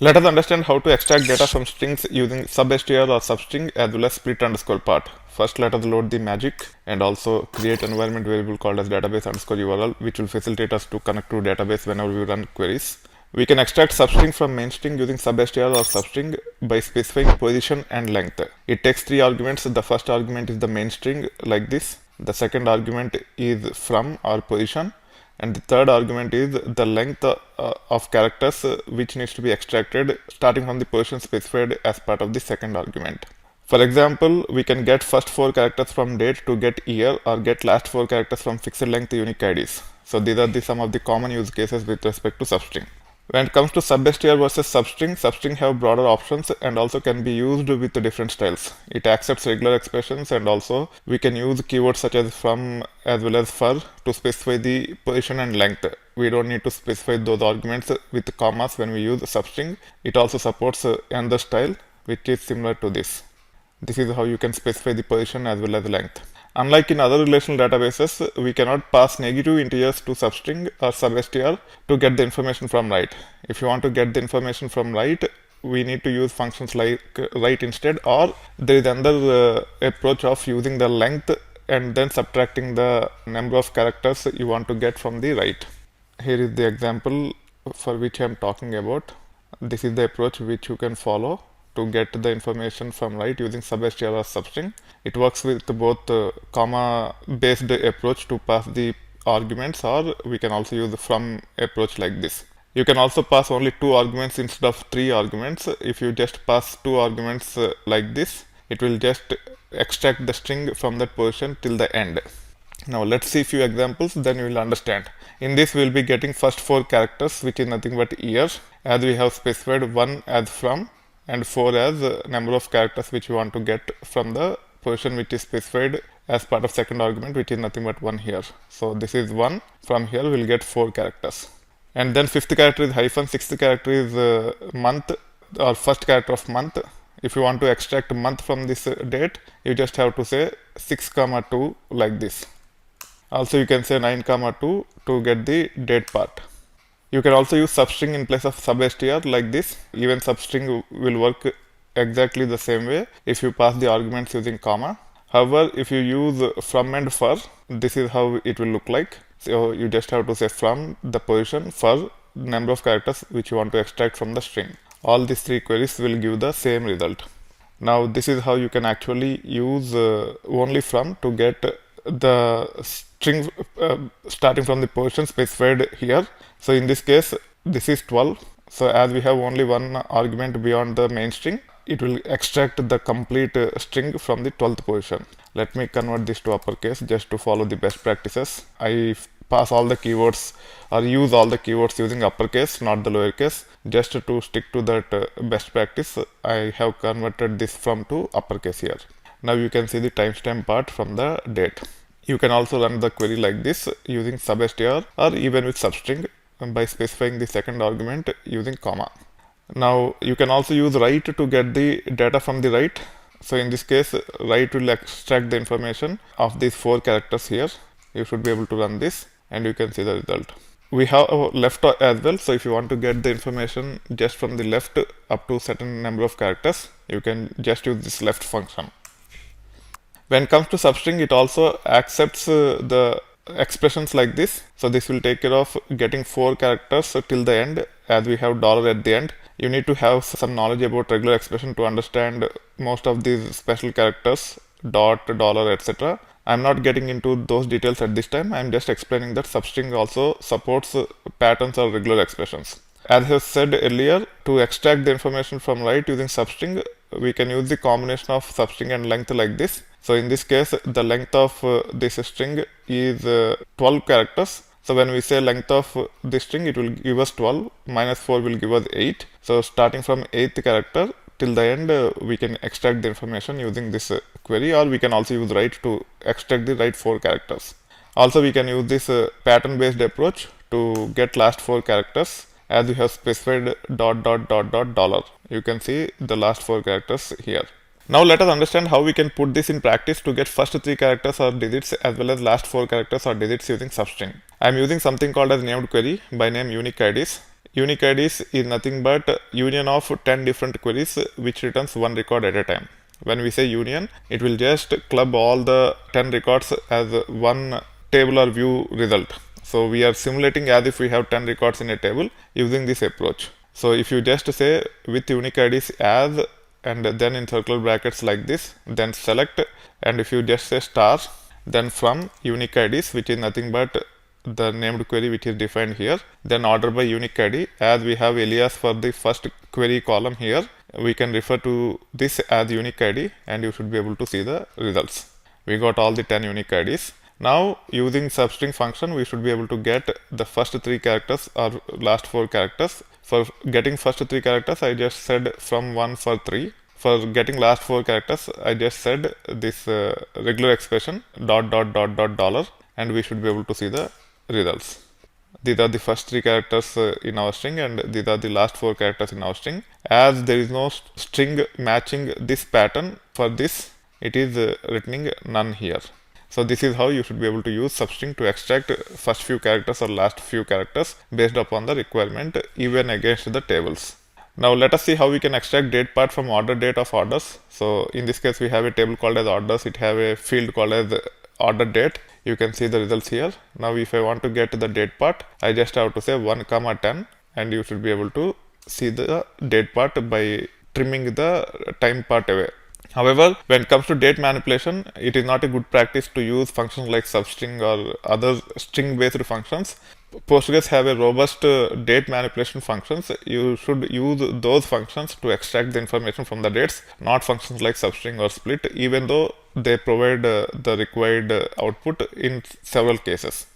Let us understand how to extract data from strings using substr or substring as well as split underscore part. First, let us load the magic and also create an environment variable called as database underscore URL, which will facilitate us to connect to database whenever we run queries. We can extract substring from main string using substr or substring by specifying position and length. It takes three arguments. The first argument is the main string like this. The second argument is from or position. And the third argument is the length of characters which needs to be extracted starting from the position specified as part of the second argument. For example, we can get first four characters from date to get year or get last four characters from fixed length unique IDs. So these are some of the common use cases with respect to substring. When it comes to substr versus substring, substring have broader options and also can be used with different styles. It accepts regular expressions and also we can use keywords such as from as well as for to specify the position and length. We don't need to specify those arguments with commas when we use substring. It also supports another style which is similar to this. This is how you can specify the position as well as length. Unlike in other relational databases, we cannot pass negative integers to substring or substr to get the information from write. If you want to get the information from write, we need to use functions like write instead, or there is another approach of using the length and then subtracting the number of characters you want to get from the write. Here is the example for which I am talking about. This is the approach which you can follow to get the information from write using substr or substring. It works with both comma based approach to pass the arguments, or we can also use the from approach like this. You can also pass only two arguments instead of three arguments. If you just pass two arguments like this, it will just extract the string from that position till the end. Now let's see a few examples, then you will understand. In this we will be getting first four characters, which is nothing but year, as we have specified one as from and 4 as number of characters which we want to get from the position which is specified as part of second argument, which is nothing but 1 here. So this is 1. From here we'll get 4 characters. And then fifth character is hyphen, sixth character is month or first character of month. If you want to extract month from this date, you just have to say 6, 2 like this. Also you can say 9, 2 to get the date part. You can also use substring in place of substr like this. Even substring will work exactly the same way if you pass the arguments using comma. However, if you use from and for, this is how it will look like. So you just have to say from the position for number of characters which you want to extract from the string. All these three queries will give the same result. Now this is how you can actually use only from to get the string starting from the position specified here. So in this case, this is 12. So as we have only one argument beyond the main string, it will extract the complete string from the 12th position. Let me convert this to uppercase just to follow the best practices. I pass all the keywords or use all the keywords using uppercase, not the lowercase. Just to stick to that best practice, I have converted this from to uppercase here. Now you can see the timestamp part from the date. You can also run the query like this using substr or even with substring by specifying the second argument using comma. Now you can also use write to get the data from the write. So in this case, write will extract the information of these 4 characters here. You should be able to run this and you can see the result. We have left as well. So if you want to get the information just from the left up to certain number of characters, you can just use this left function. When it comes to substring, it also accepts the expressions like this. So this will take care of getting 4 characters till the end, as we have dollar at the end. You need to have some knowledge about regular expression to understand most of these special characters, dot, dollar, etc. I'm not getting into those details at this time. I'm just explaining that substring also supports patterns or regular expressions. As I said earlier, to extract the information from write using substring, we can use the combination of substring and length like this. So in this case, the length of this string is 12 characters. So when we say length of this string, it will give us 12, minus 4 will give us 8. So starting from 8th character till the end, we can extract the information using this query, or we can also use write to extract the right 4 characters. Also we can use this pattern based approach to get last 4 characters, as we have specified dot dot dot dot dollar. You can see the last 4 characters here. Now let us understand how we can put this in practice to get first 3 characters or digits as well as last 4 characters or digits using substring. I am using something called as named query by name unique IDs. unique IDs is nothing but union of 10 different queries which returns one record at a time. When we say union, it will just club all the 10 records as one table or view result. So we are simulating as if we have 10 records in a table using this approach. So if you just say with unique IDs as and then in circle brackets like this, then select, and if you just say star, then from unique IDs, which is nothing but the named query which is defined here, then order by unique ID. As we have alias for the first query column here, we can refer to this as unique ID and you should be able to see the results. We got all the 10 unique IDs. Now using substring function, we should be able to get the first 3 characters or last 4 characters. For getting first 3 characters, I just said from 1 for 3. For getting last 4 characters, I just said this regular expression dot dot dot dot dollar, and we should be able to see the results. These are the first 3 characters in our string, and these are the last 4 characters in our string. As there is no string matching this pattern for this, it is returning none here. So this is how you should be able to use substring to extract first few characters or last few characters based upon the requirement even against the tables. Now let us see how we can extract date part from order date of orders. So in this case we have a table called as orders, it have a field called as order date. You can see the results here. Now if I want to get the date part, I just have to say 1 comma 10, and you should be able to see the date part by trimming the time part away. However, when it comes to date manipulation, it is not a good practice to use functions like substring or other string based functions. Postgres have a robust date manipulation functions. You should use those functions to extract the information from the dates, not functions like substring or split, even though they provide the required output in several cases.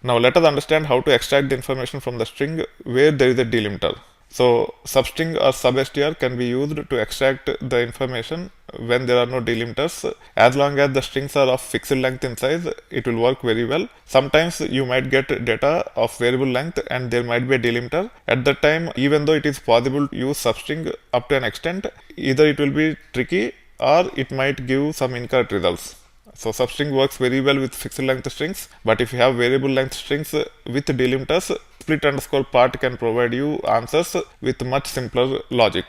Now let us understand how to extract the information from the string where there is a delimiter. So substring or substr can be used to extract the information when there are no delimiters. As long as the strings are of fixed length in size, it will work very well. Sometimes you might get data of variable length and there might be a delimiter. At that time, even though it is possible to use substring up to an extent, either it will be tricky or it might give some incorrect results. So substring works very well with fixed length strings, but if you have variable length strings with delimiters, split underscore part can provide you answers with much simpler logic.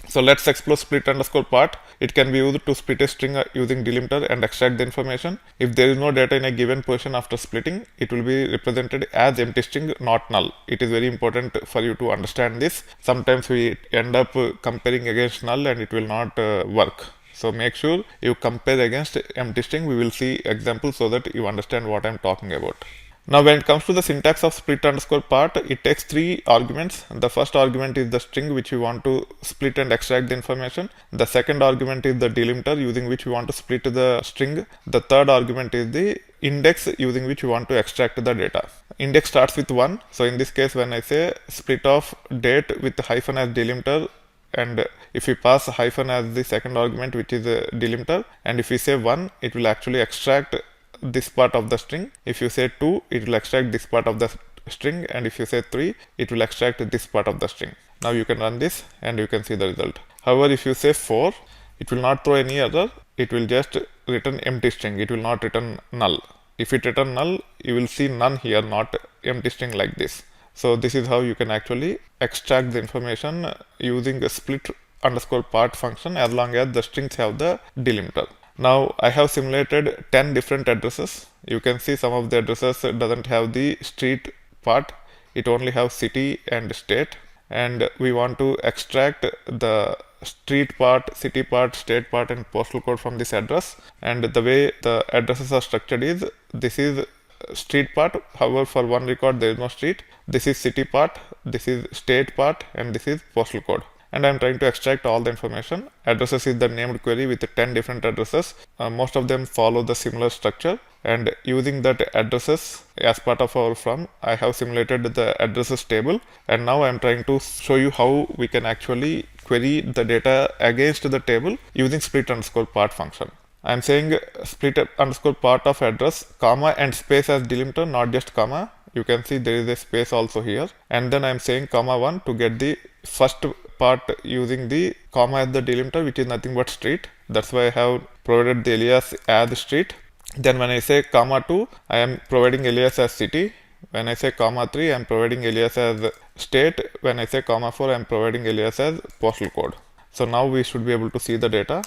So let's explore split underscore part. It can be used to split a string using delimiter and extract the information. If there is no data in a given position after splitting, it will be represented as empty string, not null. It is very important for you to understand this. Sometimes we end up comparing against null and it will not work. So make sure you compare against empty string. We will see examples so that you understand what I am talking about. Now when it comes to the syntax of split underscore part, it takes 3 arguments. The first argument is the string which we want to split and extract the information. The second argument is the delimiter using which we want to split the string. The third argument is the index using which we want to extract the data. Index starts with 1. So in this case, when I say split of date with hyphen as delimiter, and if we pass hyphen as the second argument which is a delimiter, and if we say 1, it will actually extract this part of the string. If you say 2, it will extract this part of the string, and if you say 3, it will extract this part of the string. Now you can run this and you can see the result. However, if you say 4, it will not throw any error, it will just return empty string, it will not return null. If it return null, you will see none here, not empty string like this. So this is how you can actually extract the information using a split underscore part function as long as the strings have the delimiter. Now I have simulated 10 different addresses. You can see some of the addresses doesn't have the street part, it only have city and state, and we want to extract the street part, city part, state part and postal code from this address. And the way the addresses are structured is, this is street part, however for one record there is no street, this is city part, this is state part, and this is postal code. And I am trying to extract all the information. Addresses is the named query with 10 different addresses. Most of them follow the similar structure, and using that addresses as part of our from, I have simulated the addresses table, and now I am trying to show you how we can actually query the data against the table using split underscore part function. I am saying split underscore part of address, comma and space as delimiter, not just comma. You can see there is a space also here, and then I am saying comma 1 to get the first part using the comma as the delimiter, which is nothing but street. That's why I have provided the alias as street. Then when I say comma 2, I am providing alias as city. When I say comma 3, I am providing alias as state. When I say comma 4, I am providing alias as postal code. So now we should be able to see the data.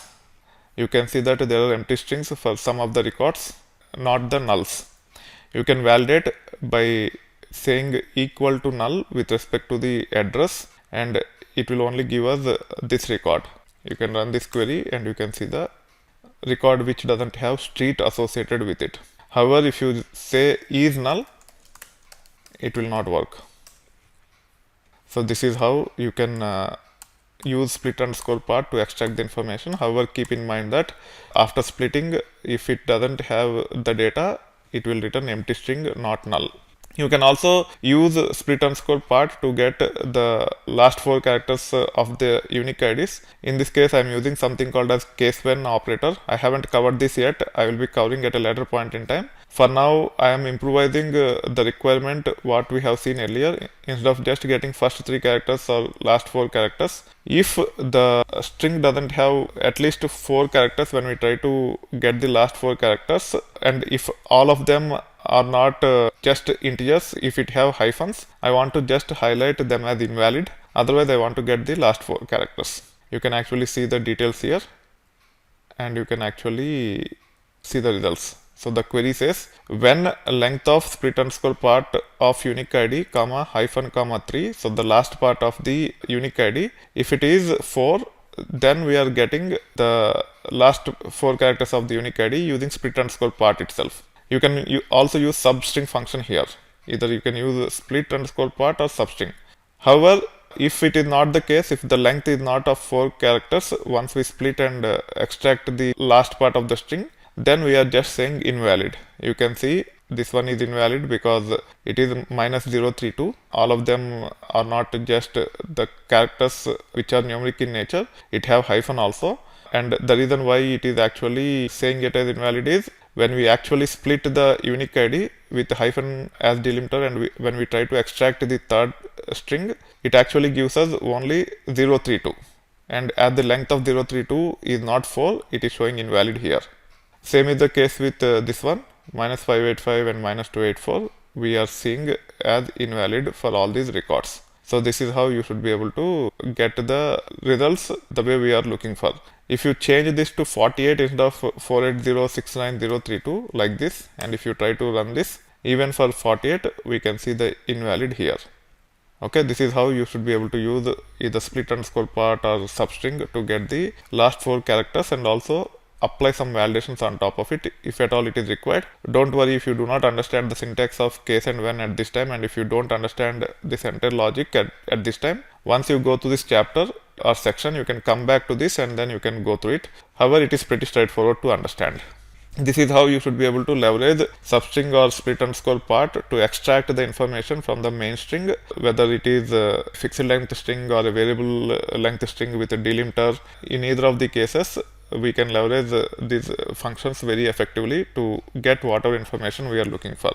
You can see that there are empty strings for some of the records, not the nulls. You can validate by saying equal to null with respect to the address, and it will only give us this record. You can run this query and you can see the record which doesn't have street associated with it. However, if you say is null, it will not work. So this is how you can use split underscore part to extract the information. However, keep in mind that after splitting, if it doesn't have the data, it will return empty string, not null. You can also use split underscore part to get the last 4 characters of the unique IDs. In this case, I am using something called as case when operator. I haven't covered this yet. I will be covering at a later point in time. For now, I am improvising the requirement what we have seen earlier. Instead of just getting first 3 characters or last 4 characters, if the string doesn't have at least 4 characters when we try to get the last 4 characters, and if all of them are not just integers, if it have hyphens, I want to just highlight them as invalid. Otherwise, I want to get the last 4 characters. You can actually see the details here, and you can actually see the results. So the query says when length of split underscore part of unique ID comma hyphen comma 3, so the last part of the unique ID, if it is 4, then we are getting the last 4 characters of the unique ID using split underscore part itself. You can also use substring function here. Either you can use split underscore part or substring. However, if it is not the case, if the length is not of 4 characters, once we split and extract the last part of the string, then we are just saying invalid. You can see this one is invalid because it is -032. All of them are not just the characters which are numeric in nature. It have hyphen also. And the reason why it is actually saying it as invalid is when we actually split the unique ID with hyphen as delimiter, and when we try to extract the third string, it actually gives us only 032. And as the length of 032 is not 4, it is showing invalid here. Same is the case with this one, -585 and -284. We are seeing as invalid for all these records. So this is how you should be able to get the results the way we are looking for. If you change this to 48 instead of 48069,032 like this, and if you try to run this, even for 48, we can see the invalid here. Okay, this is how you should be able to use either split underscore part or substring to get the last 4 characters and also apply some validations on top of it if at all it is required. Don't worry if you do not understand the syntax of case and when at this time, and if you don't understand this entire logic at this time. Once you go to this chapter or section, you can come back to this and then you can go through it. However, it is pretty straightforward to understand. This is how you should be able to leverage substring or split underscore part to extract the information from the main string, whether it is a fixed length string or a variable length string with a delimiter. In either of the cases, we can leverage these functions very effectively to get whatever information we are looking for.